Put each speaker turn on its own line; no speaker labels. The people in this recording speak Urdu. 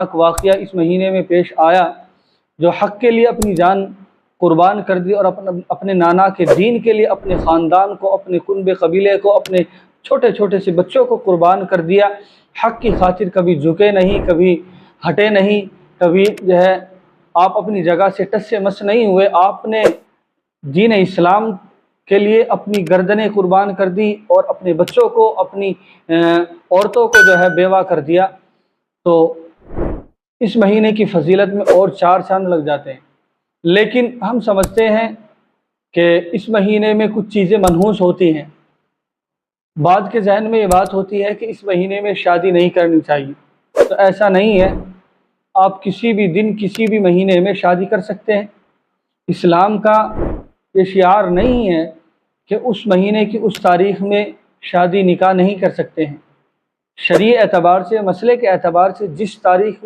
واقعہ اس مہینے میں پیش آیا، جو حق کے لیے اپنی جان قربان کر دی اور اپنے نانا کے دین کے لیے اپنے خاندان کو، اپنے کنبے قبیلے کو، اپنے چھوٹے چھوٹے سے بچوں کو قربان کر دیا۔ حق کی خاطر کبھی جھکے نہیں، کبھی ہٹے نہیں، کبھی جو ہے آپ اپنی جگہ سے ٹس سے مس نہیں ہوئے۔ آپ نے دین اسلام کے لیے اپنی گردنیں قربان کر دی اور اپنے بچوں کو، اپنی عورتوں کو جو ہے بیوہ کر دیا۔ تو اس مہینے کی فضیلت میں اور چار چاند لگ جاتے ہیں، لیکن ہم سمجھتے ہیں کہ اس مہینے میں کچھ چیزیں منحوس ہوتی ہیں۔ بعض کے ذہن میں یہ بات ہوتی ہے کہ اس مہینے میں شادی نہیں کرنی چاہیے، تو ایسا نہیں ہے۔ آپ کسی بھی دن، کسی بھی مہینے میں شادی کر سکتے ہیں۔ اسلام کا یہ شعار نہیں ہے کہ اس مہینے کی اس تاریخ میں شادی نکاح نہیں کر سکتے ہیں۔ شرعی اعتبار سے، مسئلے کے اعتبار سے جس تاریخ میں